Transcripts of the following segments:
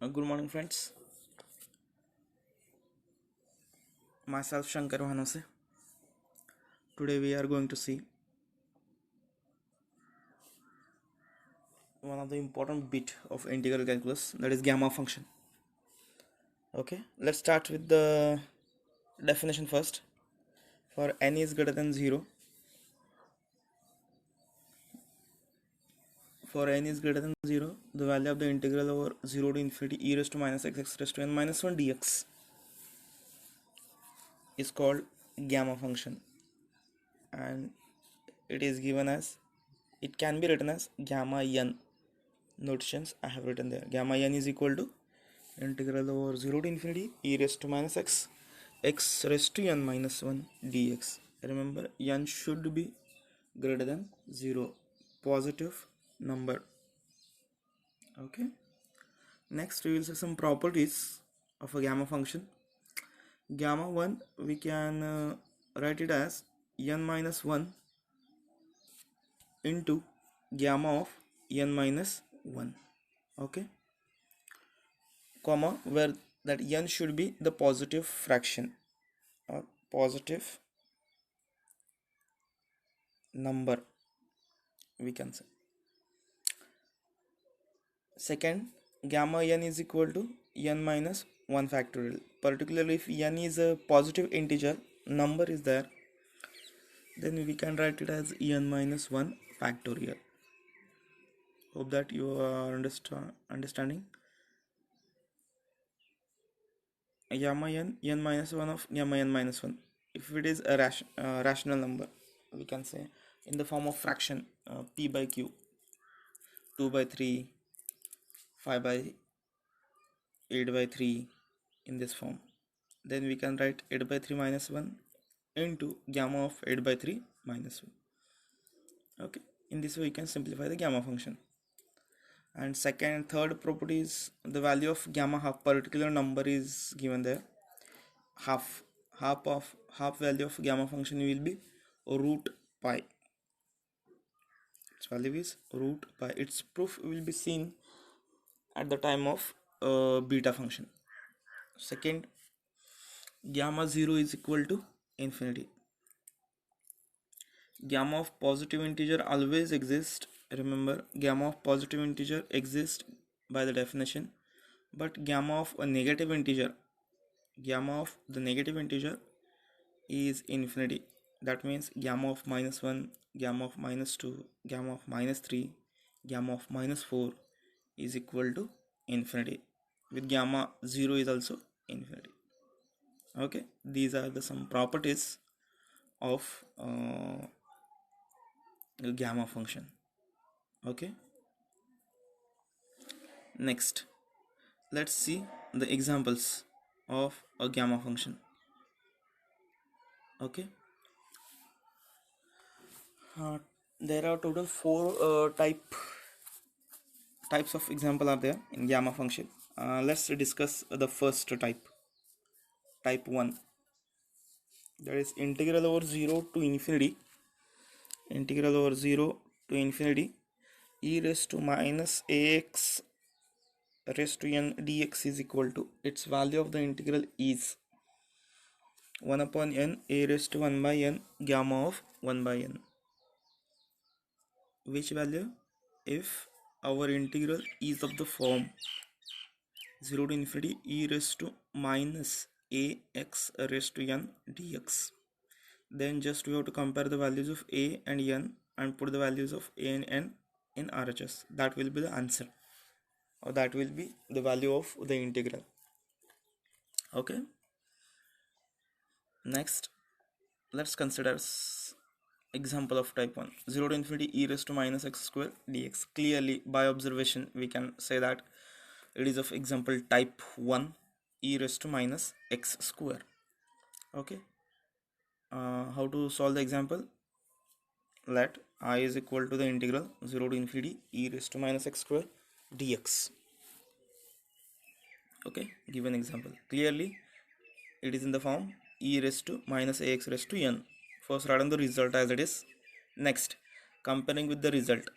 Good morning, friends. Myself Shankar Vanose. Today we are going to see one of the important bit of integral calculus, that is gamma function. Okay, let's start with the definition first. For n is greater than 0, the value of the integral over 0 to infinity e raised to minus x raised to n minus 1 dx is called gamma function, and it is given as, it can be written as gamma n. Notations I have written there. Gamma n is equal to integral over 0 to infinity e raised to minus x raised to n minus 1 dx. Remember, n should be greater than 0, positive number. Okay, next we will see some properties of a gamma function. Gamma 1, we can write it as n minus 1 into gamma of n minus 1. Okay, comma, where that n should be the positive fraction or positive number, we can say. Second, gamma n is equal to n minus 1 factorial. Particularly if n is a positive integer number is there, then we can write it as n minus 1 factorial. Hope that you are understanding. Gamma n minus 1 of gamma n minus 1, if it is a rational number, we can say in the form of fraction, p by q, 2 by 3, 5 by 8 by 3, in this form, then we can write 8 by 3 minus 1 into gamma of 8 by 3 minus 1. Okay, in this way we can simplify the gamma function. And second and third properties, the value of gamma half, particular number is given there. Half value of gamma function will be root pi. Its value is root pi. Its proof will be seen at the time of beta function. Second, gamma 0 is equal to infinity. Gamma of positive integer always exists. Remember, gamma of positive integer exists by the definition, but gamma of a negative integer, gamma of the negative integer is infinity. That means gamma of minus 1, gamma of minus 2, gamma of minus 3, gamma of minus 4 is equal to infinity. With gamma 0 is also infinity. Okay, these are the some properties of gamma function. Okay, next let's see the examples of a gamma function. Okay, there are total four types of example are there in gamma function. Let's discuss the first type 1, that is integral over 0 to infinity e raised to minus ax raised to n dx is equal to, its value of the integral is 1 upon n a raised to 1 by n gamma of 1 by n. Which value? If our integral is of the form 0 to infinity e raised to minus ax raised to n dx, then just we have to compare the values of a and n and put the values of a and n in RHS. That will be the answer, or that will be the value of the integral. Okay, next let's consider example of type 1, 0 to infinity e raised to minus x square dx. Clearly by observation we can say that it is of example type 1, e raised to minus x square. Okay, how to solve the example? Let I is equal to the integral 0 to infinity e raised to minus x square dx. Okay, give an example. Clearly it is in the form e raised to minus ax raised to n. First write down the result as it is. Next, comparing with the result,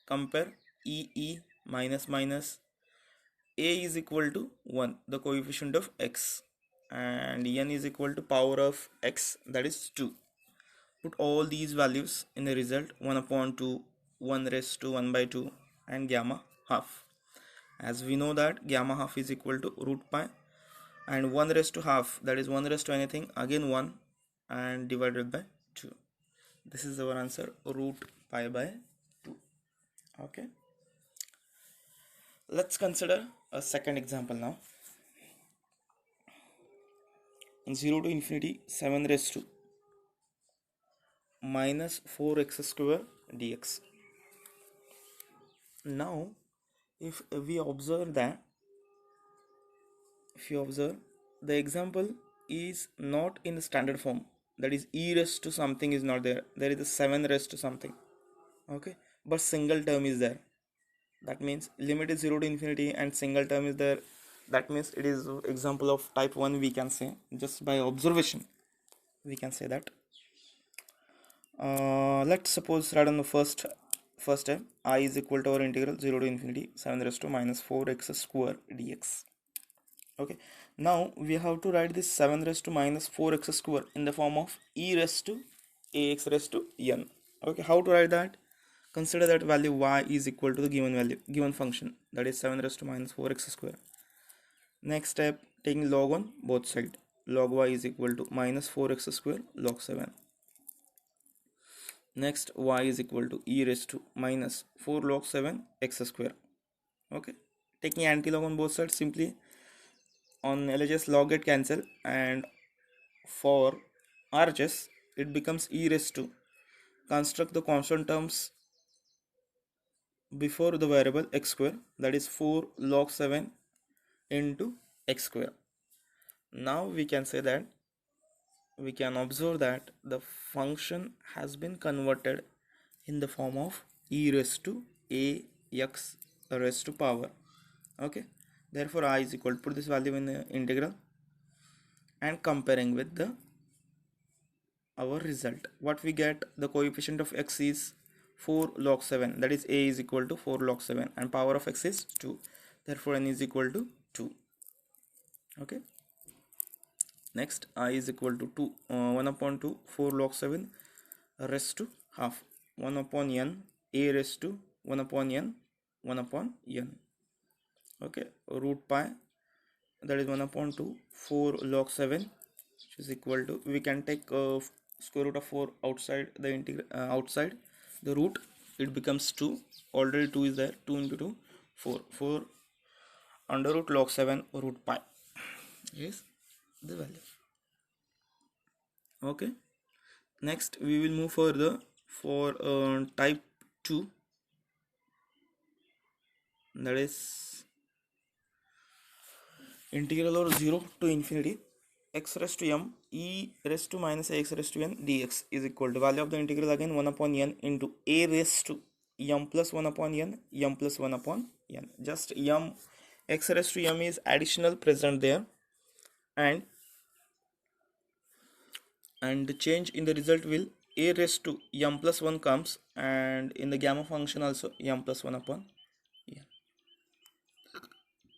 compare e minus minus a is equal to 1, the coefficient of x, and n is equal to power of x, that is 2. Put all these values in the result: 1 upon 2, 1 raised to 1 by 2, and gamma half. As we know that gamma half is equal to root pi, and 1 raised to half, that is 1 raised to anything, again 1, and divided by 2. This is our answer, root pi by 2. Okay, let's consider a second example now. In 0 to infinity, 7 raised to minus 4x square dx. Now if we observe that, if you observe, the example is not in the standard form, that is e raised to something is not there, there is a 7 raised to something. Okay, but single term is there. That means limit is 0 to infinity and single term is there. That means it is example of type 1, we can say, just by observation we can say that. Let's suppose right on the first step, I is equal to our integral 0 to infinity 7 raised to minus 4x square dx. Okay, now we have to write this 7 raised to minus 4x square in the form of e raised to ax raised to n. Okay, how to write that? Consider that value y is equal to the given function, that is 7 raised to minus 4x square. Next step, taking log on both sides, log y is equal to minus 4x square log 7. Next, y is equal to e raised to minus 4 log 7 x square. Okay, taking anti-log on both sides, simply on LHS log get cancel, and for RHS it becomes e raised to, construct the constant terms before the variable x square, that is 4 log 7 into x square. Now we can say that, we can observe that the function has been converted in the form of e raised to ax raised to power. Okay, therefore I is equal to, put this value in the integral and comparing with the our result, what we get, the coefficient of x is 4 log 7, that is a is equal to 4 log 7, and power of x is 2, therefore n is equal to 2. Okay, next I is equal to 2, 1 upon 2 4 log 7 raised to half, 1 upon n, a raised to 1 upon n, 1 upon n. Okay, root pi, that is 1 upon 2 4 log 7, which is equal to, we can take square root of 4 outside the integral, outside the root, it becomes 2, already 2 is there, 2 into 2 4, 4 under root log 7 root pi is the value. Okay, next we will move further for type 2, that is integral or 0 to infinity x raised to m e raised to minus x raised to n dx is equal to, value of the integral again 1 upon n into a raised to m plus 1 upon n, m plus 1 upon n. Just m, x raised to m is additional present there, and the change in the result will a raised to m plus 1 comes, and in the gamma function also m plus 1 upon n.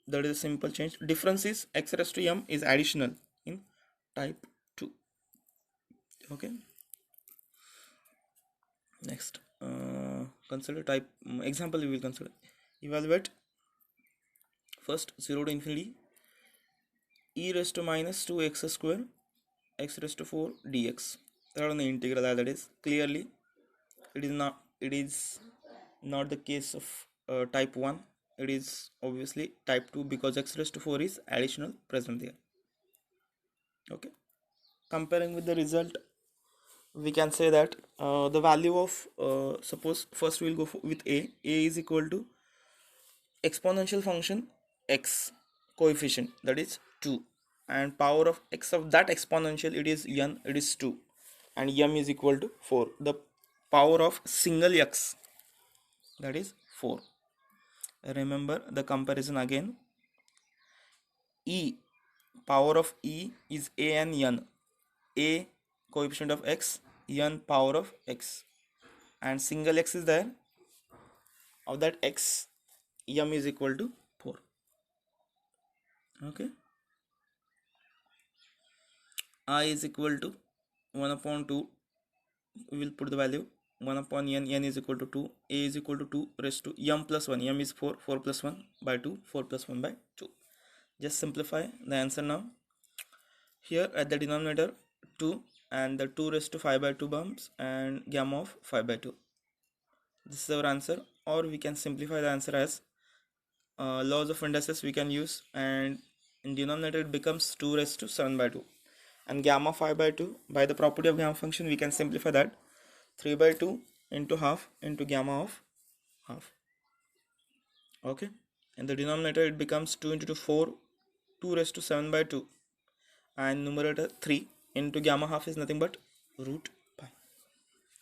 That is a simple change. Difference is x raised to m is additional in type 2. Okay, next consider type example we will consider. Evaluate first 0 to infinity e raised to minus 2x square x raised to 4 dx. That on the integral, that is clearly it is not the case of type 1, it is obviously type 2, because x raised to 4 is additional present there. Okay, comparing with the result, we can say that the value of suppose first we'll go with a is equal to exponential function x coefficient, that is 2, and power of x of that exponential, it is n, it is 2, and m is equal to 4, the power of single x, that is 4. Remember the comparison again, e, power of e is a and n, a coefficient of x, n power of x, and single x is there, of that x, m is equal to 4. Okay, I is equal to 1 upon 2. We will put the value 1 upon n. N is equal to 2. A is equal to 2 raised to m plus 1. M is 4. 4 plus 1 by 2. 4 plus 1 by 2. Just simplify the answer now. Here at the denominator 2 and the 2 raised to 5 by 2 bumps and gamma of 5 by 2. This is our answer, or we can simplify the answer as laws of indices we can use, and in denominator it becomes 2 raised to 7 by 2, and gamma 5 by 2, by the property of gamma function we can simplify that 3 by 2 into half into gamma of half. Okay, in the denominator it becomes 2 into 2 4, 2 raised to 7 by 2, and numerator 3 into gamma half is nothing but root pi.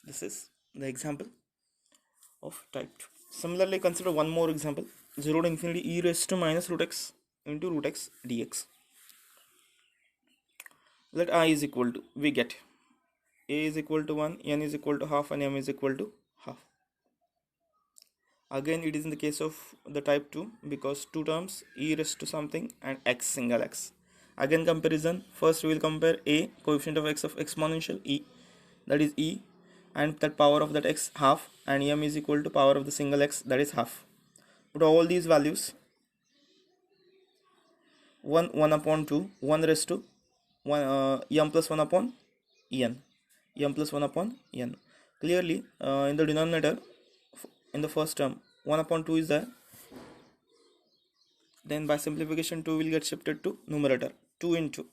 This is the example of type 2. Similarly, consider one more example, 0 to infinity e raised to minus root x into root x dx. Let I is equal to, we get a is equal to 1, n is equal to half, and m is equal to half. Again, it is in the case of the type 2 because two terms e raised to something and x single x. Again, comparison. First, we will compare a coefficient of x of exponential e, that is e, and that power of that x half, and m is equal to power of the single x, that is half. Put all these values 1 upon 2, 1 raised to 1 m plus 1 upon n, m plus 1 upon n. Clearly, in the denominator, in the first term 1 upon 2 is there, then by simplification 2 will get shifted to numerator, 2 into,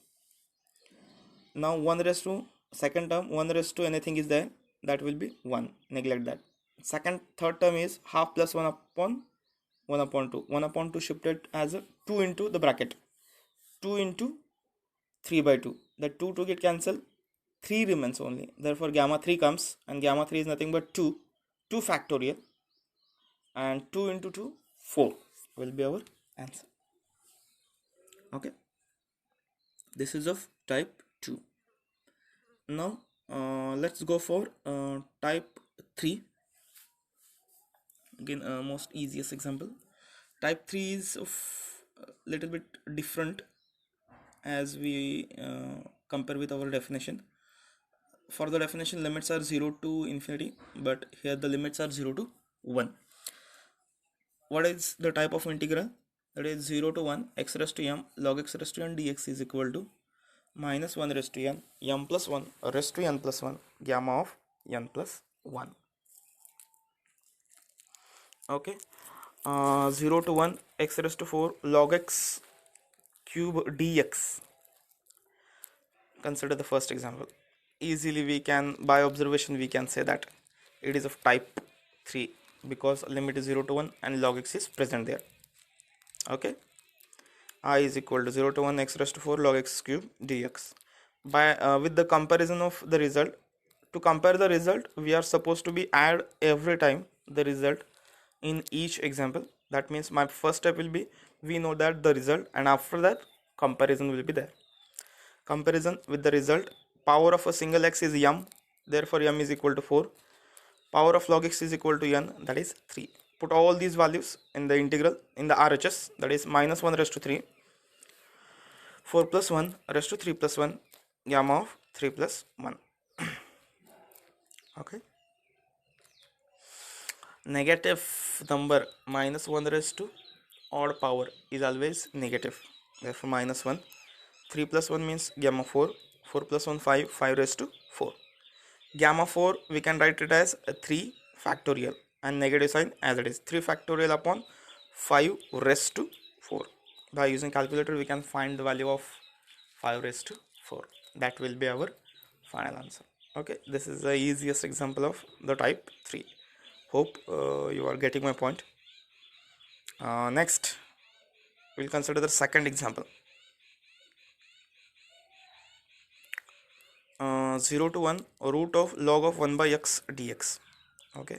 now 1 raised to second term, 1 raised to anything is there, that will be 1, neglect that. Second third term is half plus 1 upon 1 upon 2, 1 upon 2 shifted as a 2 into the bracket, 2 into 3 by 2, the 2 to get cancelled, 3 remains only, therefore gamma 3 comes, and gamma 3 is nothing but 2 factorial, and 2 into 2 4 will be our answer. Okay, this is of type 2. Now let's go for type 3. Again, most easiest example. Type 3 is of little bit different as we compare with our definition. For the definition, limits are 0 to infinity, but here the limits are 0 to 1. What is the type of integral? That is 0 to 1 x raised to m log x raised to n dx is equal to minus 1 raised to n, m plus 1 raised to n plus 1, gamma of n plus 1. Okay, 0 to 1 x raised to 4 log x cube dx. Consider the first example. Easily we can, by observation we can say that it is of type 3 because limit is 0 to 1 and log x is present there. Okay, I is equal to 0 to 1 x raised to 4 log x cube dx. By with the comparison of the result, to compare the result we are supposed to be add every time the result in each example. That means my first step will be, we know that the result, and after that comparison will be there. Comparison with the result, power of a single x is m, therefore m is equal to 4, power of log x is equal to n, that is 3. Put all these values in the integral in the RHS, that is minus 1 raised to 3, 4 plus 1 raised to 3 plus 1, gamma of 3 plus 1. Okay, negative number minus 1 raised to odd power is always negative, therefore minus 1. 3 plus 1 means gamma 4, 4 plus 1 5, 5 raised to 4. Gamma 4 we can write it as a 3 factorial and negative sign as it is, 3 factorial upon 5 raised to 4. By using calculator we can find the value of 5 raised to 4. That will be our final answer. Okay, this is the easiest example of the type 3. Hope you are getting my point. Next we'll consider the second example. 0 to 1 root of log of 1 by x dx. Okay,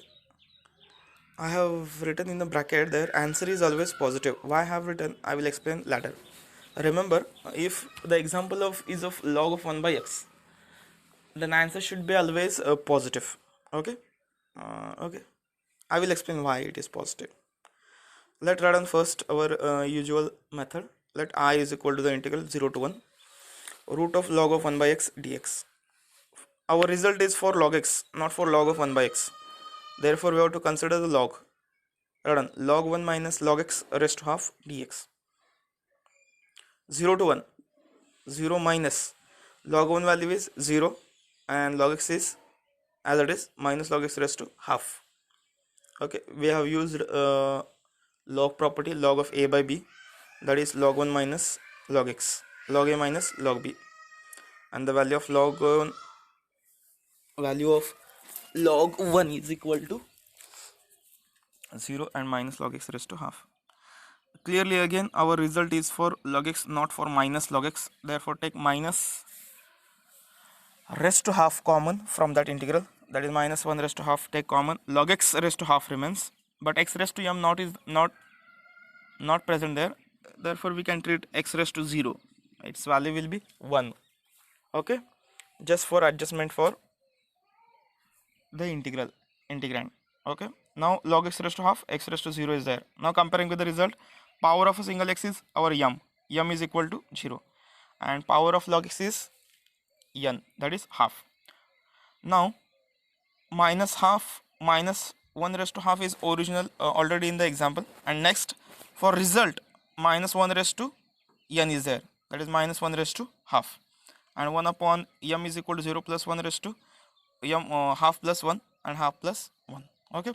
I have written in the bracket there answer is always positive. Why I have written, I will explain later. Remember, if the example of is of log of 1 by x, then answer should be always positive. Okay, okay, I will explain why it is positive. Let's write on first our usual method. let I is equal to the integral 0 to 1 root of log of 1 by x dx. Our result is for log x, not for log of 1 by x. Therefore, we have to consider the log. Done. Log 1 minus log x raised to half dx. 0 to 1. 0 minus log 1 value is 0 and log x is as it is minus log x raised to half. Okay, we have used log property log of a by b, that is log 1 minus log x, log a minus log b, and the value of log 1 is equal to 0 and minus log x raised to half. Clearly again our result is for log x, not for minus log x. Therefore take minus raised to half common from that integral, that is minus 1 raised to half, take common, log x raised to half remains, but x raised to m not present there. Therefore we can treat x raised to 0, its value will be 1. Okay, just for adjustment for the integrand. Okay, now log x raised to half, x raised to 0 is there. Now comparing with the result, power of a single x is our m is equal to 0 and power of log x is n, that is half. Now minus half minus 1 raised to half is original already in the example, and next for result minus 1 raised to n is there, that is minus 1 raised to half, and 1 upon m is equal to 0 plus 1 raised to m half plus 1 and half plus 1. Okay,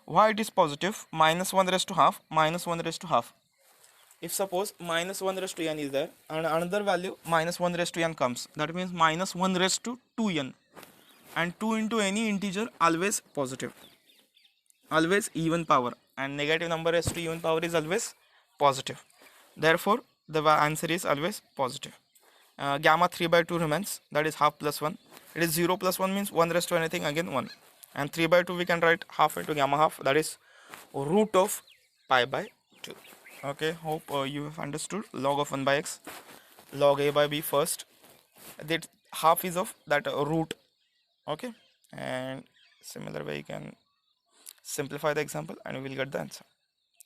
why it is positive? Minus 1 raised to half minus 1 raised to half. If suppose minus 1 raised to n is there and another value minus 1 raised to n comes, that means minus 1 raised to 2n, and 2 into any integer always positive, always even power, and negative number raised to even power is always positive. Therefore the answer is always positive. Gamma 3 by 2 remains, that is half plus 1. It is 0 plus 1 means 1 raised to anything, again 1, and 3 by 2 we can write half into gamma half, that is root of pi by 2. Okay, hope you have understood log of 1 by x, log a by b first, that half is of that root. Okay, and similar way you can simplify the example and we will get the answer.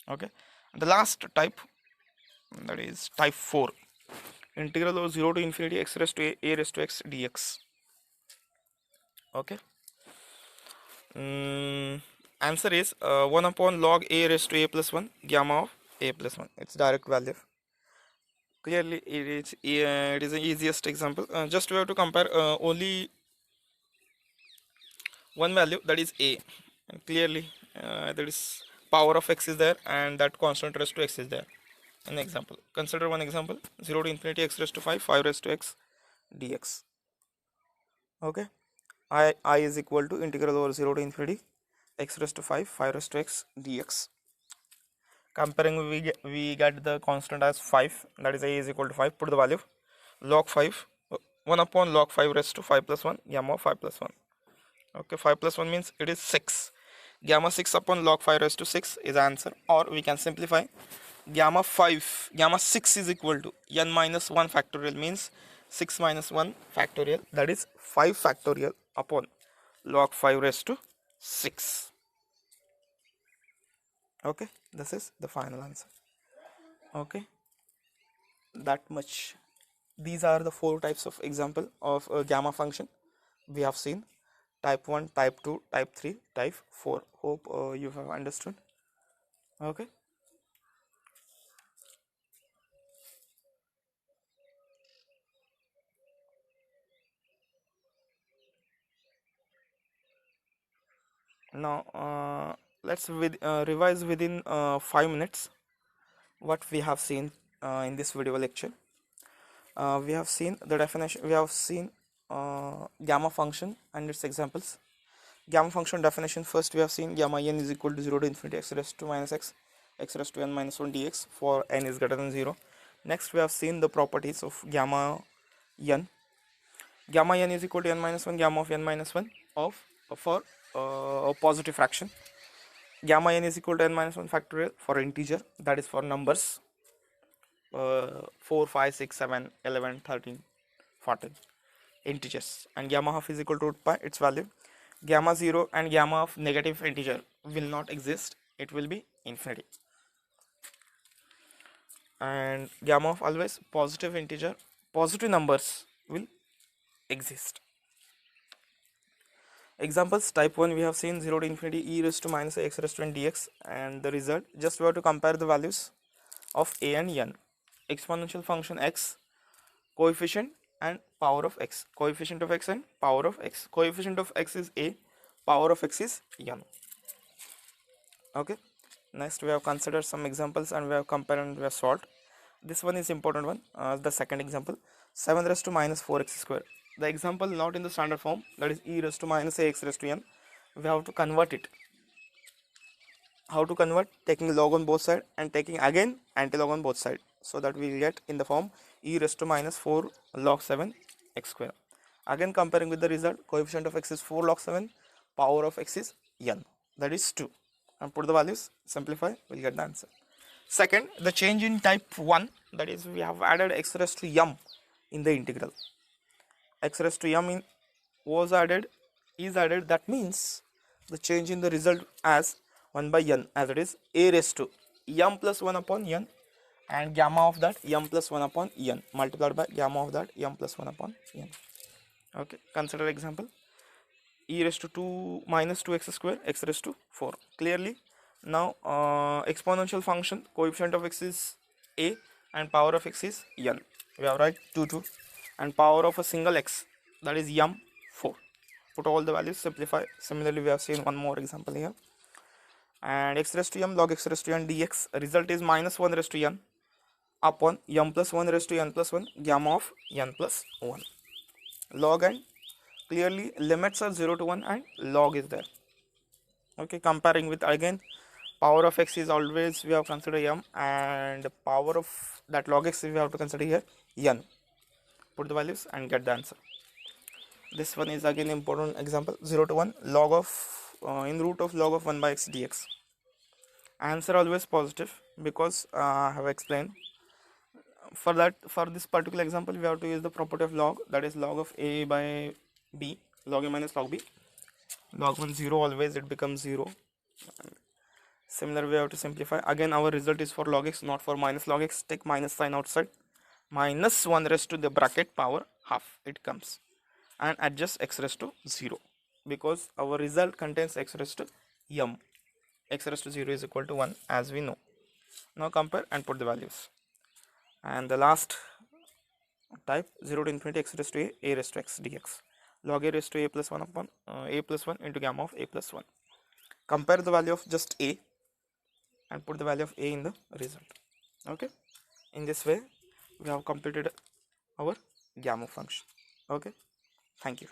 Okay, the last type, that is type 4, integral of 0 to infinity x raised to a raised to x dx. Okay, answer is 1 upon log a raised to a plus 1 gamma of a plus 1, its direct value. Clearly it is the easiest example. Just we have to compare only one value, that is a, and clearly that is power of x is there and that constant raised to x is there. An example, consider one example, 0 to infinity x raised to 5 raised to x dx. Okay, I is equal to integral over 0 to infinity x raised to 5 raised to x dx. Comparing we get the constant as 5, that is a is equal to 5, put the value log 5 1 upon log 5 raised to 5 plus 1 gamma 5 plus 1. Okay, 5 plus 1 means it is 6, gamma 6 upon log 5 raised to 6 is answer, or we can simplify gamma 6 is equal to n minus 1 factorial, means 6 minus 1 factorial, that is 5 factorial upon log 5 raised to 6. Okay, this is the final answer. Okay, that much. These are the 4 types of example of a gamma function we have seen: type 1, type 2, type 3, type 4. Hope you have understood. Okay, now let's revise within 5 minutes what we have seen in this video lecture. We have seen the definition, we have seen gamma function and its examples. Gamma function definition, first we have seen gamma n is equal to 0 to infinity x raised to minus x raised to n minus 1 dx for n is greater than 0. Next we have seen the properties of gamma n. Gamma n is equal to n minus 1 gamma of n minus 1 of for a positive fraction. Gamma n is equal to n minus 1 factorial for integer, that is for numbers 4, 5, 6, 7, 11, 13, 14 integers, and gamma half is equal to root pi, its value. Gamma 0 and gamma of negative integer will not exist, it will be infinity. and gamma of always positive integer, positive numbers will exist. Examples type 1 we have seen 0 to infinity e raised to minus x raised to n dx, and the result just we have to compare the values of a and n. Exponential function x, coefficient and power of x, coefficient of x and power of x. Coefficient of x is a, power of x is n. Okay, next we have considered some examples and we have compared and we have solved. This one is important one. The second example, 7 raised to minus 4x square. The example not in the standard form, that is e raised to minus ax raised to n. We have to convert it. How to convert? Taking log on both side and taking again anti-log on both side, so that we will get in the form e raised to minus 4 log 7 x square. Again comparing with the result, coefficient of x is 4 log 7, power of x is n, that is 2, and put the values, simplify, we'll get the answer. Second, the change in type 1, that is we have added x raised to m in the integral. X raised to m is added, that means the change in the result as 1 by n, as it is a raised to m plus 1 upon n, and gamma of that m plus 1 upon n multiplied by gamma of that m plus 1 upon n. Okay, consider example, e raised to 2 minus 2x square x raised to 4. Clearly now exponential function, coefficient of x is a and power of x is n. We have write 2 and power of a single x, that is m 4. Put all the values, simplify. Similarly we have seen one more example here, and x raised to m log x raised to n dx, result is minus 1 raised to n upon m plus 1 raised to n plus 1 gamma of n plus 1. Log, and clearly limits are 0 to 1 and log is there. Okay, comparing with again power of x is always we have considered m, and power of that log x we have to consider here n. Put the values and get the answer. This one is again important example, 0 to 1 log of in root of log of 1 by x dx. Answer always positive because I have explained. For this particular example we have to use the property of log, that is log of a by b, log a minus log b. Log 1 0, always it becomes 0. Similar we have to simplify. Again our result is for log x, not for minus log x. Take minus sign outside, minus 1 raised to the bracket power half it comes, and adjust x raised to 0 because our result contains x raised to m. X raised to 0 is equal to 1 as we know. Now compare and put the values. And the last type, 0 to infinity x raised to a raised to x dx, log a raised to a plus 1 upon a plus 1 into gamma of a plus 1. Compare the value of just a and put the value of a in the result. Okay, in this way we have completed our gamma function. Okay, thank you.